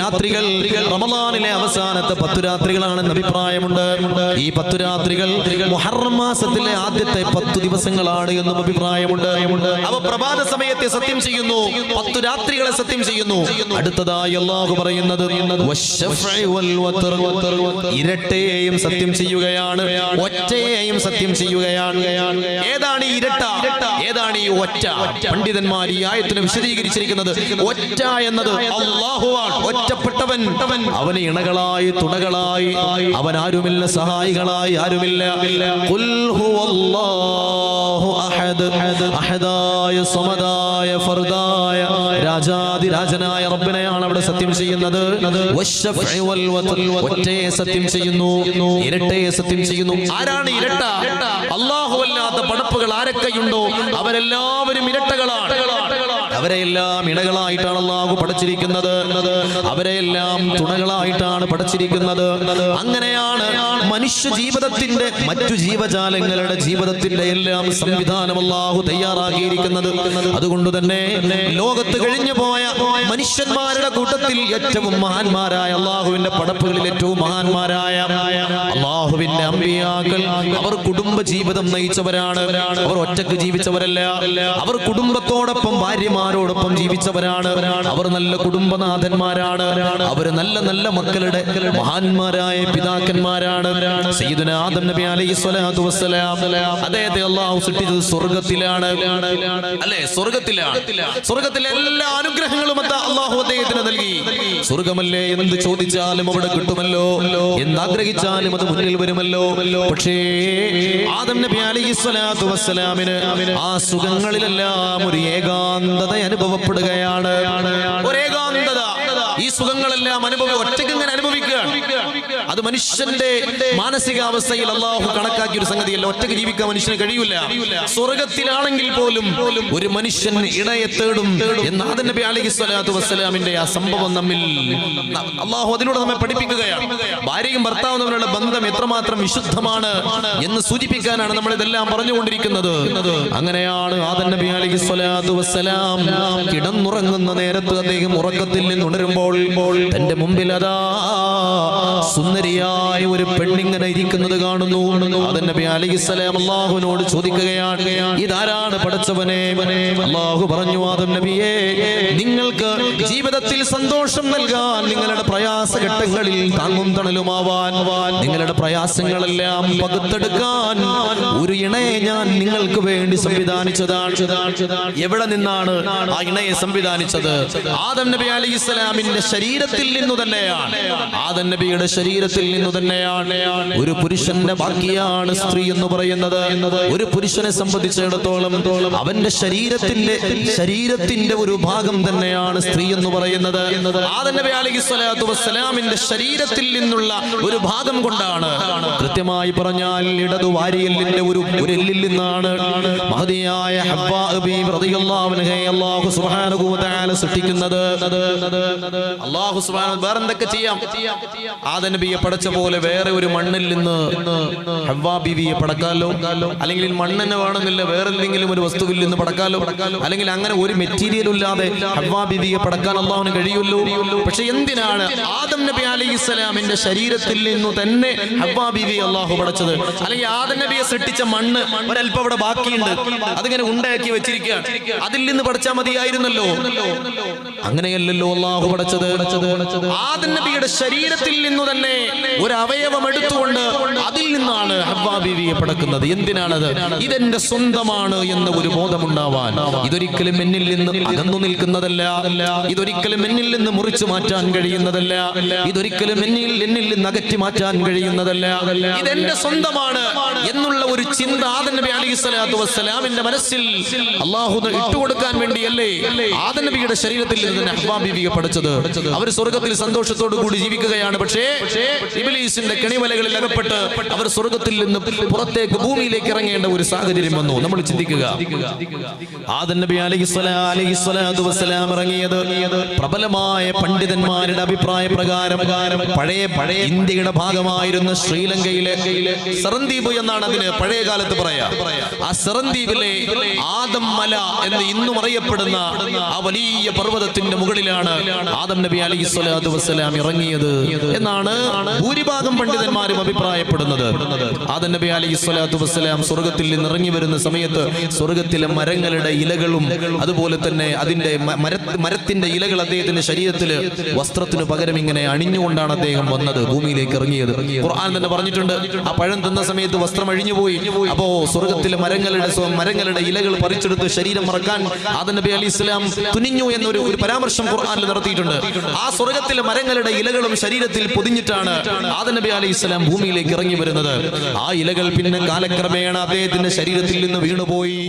രാത്രികൾ റമളാനിലെ അവസാനത്തെ 10 രാത്രികളാണെന്ന് അഭിപ്രായമുണ്ട്. ഈ 10 രാത്രികൾ മുഹറം മാസത്തിലെ ആദ്യത്തെ 10 ദിവസങ്ങളാണ് എന്നും അഭിപ്രായമുണ്ട്. അവ പ്രഭാത സമയത്തെ സത്യം ചെയ്യുന്നു, 10 രാത്രികളെ സത്യം ചെയ്യുന്നു. അടുത്തതായി അല്ലാഹു പറയുന്നത് ഇരട്ടയെയും സത്യം ചെയ്യുകയാണ്, ഒറ്റയെയും സത്യം ചെയ്യുകയാണ്. ഏതാണ് ഈ ഇരട്ട, ഏതാണ് ഈ ഒറ്റ? പണ്ഡിതന്മാർ ഈ ആയത്തിനെ വിശദീകരിച്ചിരിക്കുന്നത് ഒറ്റ എന്നത് അല്ലാഹുവാണ്. ഒറ്റപ്പെട്ടവൻ, അവന് ഇണകളായി തുണകളായി അവൻ ആരുമില്ല, സഹായികളായി ആരുമില്ല. ഖുൽ ഹുവല്ലാഹു അഹദ്, അഹദായ സമദായ ഫർദായ രാജാതിരാജനായ റബ്ബിനെയാണ് അവിടെ സത്യം ചെയ്യുന്നത്. ഒറ്റയെ സത്യം ചെയ്യുന്നു, ഇരട്ടയെ സത്യം ചെയ്യുന്നു. ആരാണ് ഇരട്ട? അല്ലാഹുവല്ലാത്ത പടപ്പുകൾ ആരൊക്കെയുണ്ടോ അവരെല്ലാവരും ഇരട്ടകളാണ്. അവരെല്ലാം ഇണകളായിട്ടാണ് അല്ലാഹു പഠിച്ചിരിക്കുന്നത്, അവരെല്ലാം തുണകളായിട്ടാണ് പഠിച്ചിരിക്കുന്നത്. അങ്ങനെയാണ് മനുഷ്യ ജീവിതത്തിന്റെ മറ്റു ജീവജാലങ്ങളുടെ ജീവിതത്തിന്റെ എല്ലാം സംവിധാനം അല്ലാഹു തയ്യാറാക്കിയിരിക്കുന്നത്. അതുകൊണ്ട് തന്നെ ലോകത്ത് കഴിഞ്ഞു പോയ മനുഷ്യന്മാരുടെ കൂട്ടത്തിൽ ഏറ്റവും മഹാന്മാരായ അല്ലാഹുവിന്റെ പടപ്പുകളിൽ ഏറ്റവും മഹാന്മാരായ അല്ലാഹുവിന്റെ അമ്പിയാക്കൾ അവർ കുടുംബ ജീവിതം നയിച്ചവരാണ്. അവർ ഒറ്റക്ക് ജീവിച്ചവരല്ല, അവർ കുടുംബത്തോടൊപ്പം ഭാര്യമാരോടൊപ്പം ജീവിച്ചവരാണ്. അവർ നല്ല കുടുംബനാഥന്മാരാണ്. അവർ നല്ല നല്ല മക്കളുടെ മഹാന്മാരായ പിതാക്കന്മാരാണ്. സയ്യിദുനാ ആദം നബി അലൈഹിസ്സലാത്തു വസ്സലാം അദ്ദേഹത്തെ അല്ലാഹു സൃഷ്ടിച്ചത് സ്വർഗ്ഗത്തിലാണ്, അല്ലേ? സ്വർഗ്ഗത്തിലാണ്. സ്വർഗ്ഗത്തിലെ എല്ലാ അനുഗ്രഹങ്ങളും അല്ലാഹു അദ്ദേഹത്തിന് നൽകി. സ്വർഗ്ഗമല്ലേ എന്ത് ചോദിച്ചാലും അവിടെ കിട്ടുമല്ലോ, എന്താഗ്രഹിച്ചാലും അത് മുന്നിൽ വരുമല്ലോ. പക്ഷേ ആദം നബി അലൈഹിസ്സലാത്തു വസ്സലാമിന് ആ സുഖങ്ങളിലെല്ലാം ഒരു ഏകാന്തത അനുഭവപ്പെടുകയാണ്. ഒരു ഏകാന്തത. ഈ സുഖങ്ങളെല്ലാം ഒറ്റയ്ക്ക് ഇങ്ങനെ അനുഭവിക്കുകയാണ്. അത് മനുഷ്യന്റെ മാനസികാവസ്ഥയിൽ അല്ലാഹു കണക്കാക്കിയ ഒരു സംഗതിയല്ല. ഒറ്റയ്ക്ക് ജീവിക്കാൻ മനുഷ്യന് കഴിയൂല. സ്വർഗത്തിലാണെങ്കിൽ പോലും ഒരു മനുഷ്യൻ ഇണയെ തേടും എന്ന് ആദം നബി അലൈഹിസ്സലാത്തു വസ്സലാമിന്റെ ആ സംഭവം നമ്മിൽ അല്ലാഹു അതിലൂടെ നമ്മെ പഠിപ്പിക്കുകയാണ്. ഭാര്യയും ഭർത്താവും തമ്മിലുള്ള ബന്ധം എത്രമാത്രം വിശുദ്ധമാണ് എന്ന് സൂചിപ്പിക്കാനാണ് നമ്മൾ ഇതെല്ലാം പറഞ്ഞുകൊണ്ടിരിക്കുന്നത്. അങ്ങനെയാണ് ആദം നബി അലൈഹിസ്സലാത്തു വസ്സലാം കിടന്നുറങ്ങുന്ന നേരത്ത് അദ്ദേഹം ഉറക്കത്തിൽ നിന്ന് ഉണരുമ്പോൾ തന്റെ മുമ്പിൽ അതാ സുന്ദരിയായ ഒരു പെണ്ണിങ്ങനെ ഇരിക്കുന്നത് കാണുന്നു. ആദം നബി അലൈഹിസ്സലാം അല്ലാഹുവിനോട് ചോദിക്കുകയാണ്, ഇതാരാണ് പടച്ചവനെ? അല്ലാഹു പറഞ്ഞു, ആദം നബിയെ, നിങ്ങൾക്ക് ജീവിതത്തിൽ സന്തോഷം നൽകാൻ, നിങ്ങളുടെ പ്രയാസഘട്ടങ്ങളിൽ താങ്ങും തണലുമാവാൻ, നിങ്ങളുടെ പ്രയാസങ്ങളെല്ലാം പകുത്തെടുക്കാൻ ഒരു ഇണയെ ഞാൻ നിങ്ങൾക്ക് വേണ്ടി സംവിധാനിച്ചതാണ്. എവിടെ നിന്നാണ് ആ ഇണയെ സംവിധാനിച്ചത്? ആദം നബി അലൈഹിസ്സലാമിന്റെ ശരീരത്തിൽ നിന്നു തന്നെയാണ്. ആദം നബിയുടെ ശരീരത്തിൽ നിന്നു തന്നെയാണ്. ഒരു പുരുഷന്റെ ബാക്കിയാണ് സ്ത്രീ എന്ന് പറയുന്നത്. ഒരു പുരുഷനെ സംബന്ധിച്ചിടത്തോളം അവന്റെ ശരീരത്തിന്റെ ഒരു ഭാഗം തന്നെയാണ് സ്ത്രീ എന്ന് പറയുന്നത്. ആദം നബി അലൈഹിസ്സലാത്തു വസ്സലാമിന്റെ ശരീരത്തിൽ നിന്നുള്ള ഒരു ഭാഗം കൊണ്ടാണ്, കൃത്യമായി പറഞ്ഞാൽ ഇടതു വാരിയെല്ലിന്റെ ഒരു എല്ലിൽ നിന്നാണ് മഹദിയായ ഹവ്വാ ബീവി റളിയല്ലാഹു അൻഹയെ അല്ലാഹു സുബ്ഹാനഹു വ തആല സൃഷ്ടിക്കുന്നത്. അല്ലാഹു സുബ്ഹാനഹു വേറെ എന്തൊക്കെ ചെയ്യാം? ആദം നബിയെ പടച്ച പോലെ വേറെ ഒരു മണ്ണിൽ നിന്ന് ഹവ്വാ ബീവിയെ പടക്കാലോ, അല്ലെങ്കിൽ മണ്ണിനെ വേണമെന്നില്ല വേറെ എന്തെങ്കിലും ഒരു വസ്തുവിൽ നിന്ന് പടക്കാലോ, അല്ലെങ്കിൽ അങ്ങനെ ഒരു മെറ്റീരിയൽ ഇല്ലാതെ ഹവ്വാ ബീവിയെ പടക്കാൻ അല്ലാഹുവിന് കഴിയുമല്ലോ. പക്ഷെ എന്തിനാണ് ആദം നബി അലൈഹിസ്സലാമിന്റെ ശരീരത്തിൽ നിന്നു തന്നെ ഹവ്വാ ബീവിയെ അല്ലാഹു പടച്ചത്? അല്ലെങ്കിൽ ആദം നബിയെ സൃഷ്ടിച്ച മണ്ണ് ഒരല്പം അവിടെ ബാക്കിയുണ്ട്, അതിങ്ങനെ ഉണ്ടാക്കി വെച്ചിരിക്കുകയാണ്, അതിൽ നിന്ന് പടച്ചാൽ മതിയായിരുന്നല്ലോ. അങ്ങനെയല്ലല്ലോ അല്ലാഹു പടച്ചത്. ആദം നബിയുടെ ശരീരത്തിൽ നിന്നു തന്നെ ഒരു അവയവം എടുത്തുകൊണ്ട് അതിൽ നിന്നാണ് ഹവ്വാ ബീവിയെ പടക്കുന്നത്. എന്തിനാണത്? ഇതെന്റെ സ്വന്തമാണ് എന്ന ഒരു ബോധമുണ്ടാവാൻ. ഇതൊരിക്കലും എന്നിൽ നിന്ന് അകന്നു നിൽക്കുന്നതല്ല, ഇതൊരിക്കലും എന്നിൽ നിന്ന് മുറിച്ചു മാറ്റാൻ കഴിയുന്നതല്ല, ഇതൊരിക്കലും എന്നിൽ നിന്ന് അകറ്റി മാറ്റാൻ കഴിയുന്നതല്ല. ഇതെന്റെ സ്വന്തമാണ് എന്നുള്ള ഒരു ചിന്ത ആദം നബി അലൈഹിസ്സലാത്തു വസ്സലാമിന്റെ മനസ്സിൽ അല്ലാഹു ഇട്ടുകൊടുക്കാൻ വേണ്ടിയല്ലേ ആദം നബിയുടെ ശരീരത്തിൽ നിന്ന് ഹവ്വാ ബീവിയെ പഠിച്ചത്. അവർ സ്വർഗ്ഗത്തിൽ സന്തോഷത്തോടു കൂടി ജീവിക്കുകയാണ്. പക്ഷേ ഇബ്ലീസിന്റെ കെണിവലകളിൽ അകപ്പെട്ട് അവർ സ്വർഗത്തിൽ നിന്ന് പുറത്തേക്ക് ഭൂമിയിലേക്ക് ഇറങ്ങേണ്ട ഒരു സാഹചര്യം വന്നു. നമ്മൾ ചിന്തിക്കുക, ആദം നബി അലൈഹിസ്സലാത്തു വസ്സലാം ഇറങ്ങിയത് പ്രബലമായ പണ്ഡിതന്മാരുടെ അഭിപ്രായ പ്രകാരം പഴയ ഇന്ത്യയുടെ ഭാഗമായിരുന്ന ശ്രീലങ്കയിലെ സെറന്ദീപ് എന്നാണ് അതിന് പഴയ കാലത്ത് പറയാ. ആ സെറന്ദീപിലെ ആദം മല എന്ന് ഇന്നും അറിയപ്പെടുന്ന ആ വലിയ പർവ്വതത്തിന്റെ മുകളിലാണ് ആദം നബി അലൈഹിസ്സലാത്തു വസ്സലാം ഇറങ്ങിയത് എന്നാണ് ഭൂരിഭാഗം പണ്ഡിതന്മാരും അഭിപ്രായപ്പെടുന്നത്. ആദം നബി അലൈഹിസ്സലാത്തു വസ്സലാം സ്വർഗത്തിൽ നിന്ന് ഇറങ്ങി വരുന്ന സമയത്ത് സ്വർഗത്തിലെ മരങ്ങളുടെ ഇലകളും അതുപോലെ തന്നെ അതിന്റെ മരത്തിന്റെ ഇലകൾ അദ്ദേഹത്തിന്റെ ശരീരത്തിൽ വസ്ത്രത്തിന് പകരം ഇങ്ങനെ അണിഞ്ഞുകൊണ്ടാണ് അദ്ദേഹം വന്നത്, ഭൂമിയിലേക്ക് ഇറങ്ങിയത്. ഖുർആൻ തന്നെ പറഞ്ഞിട്ടുണ്ട്, ആ പഴം തിന്ന സമയത്ത് വസ്ത്രം അഴിഞ്ഞുപോയി. അപ്പോ സ്വർഗത്തിലെ മരങ്ങളുടെ ഇലകൾ പറിച്ചെടുത്ത് ശരീരം മറക്കാൻ ആദം നബി അലൈഹി സ്വലാം തുനിഞ്ഞു എന്നൊരു പരാമർശം ഖുർആനിൽ നടത്തിയിട്ടുണ്ട്. ആ സ്വർഗത്തിലെ മരങ്ങളുടെ ഇലകളും ശരീരത്തിൽ പൊതിഞ്ഞിട്ടാണ് ആദം നബി അലൈഹി സ്വലാം ഭൂമിയിലേക്ക് ഇറങ്ങി വരുന്നത്. ആ ഇലകൾ പിന്നെ കാലക്രമേണ അദ്ദേഹത്തിന്റെ ശരീരത്തിൽ നിന്ന് വീണുപോയി.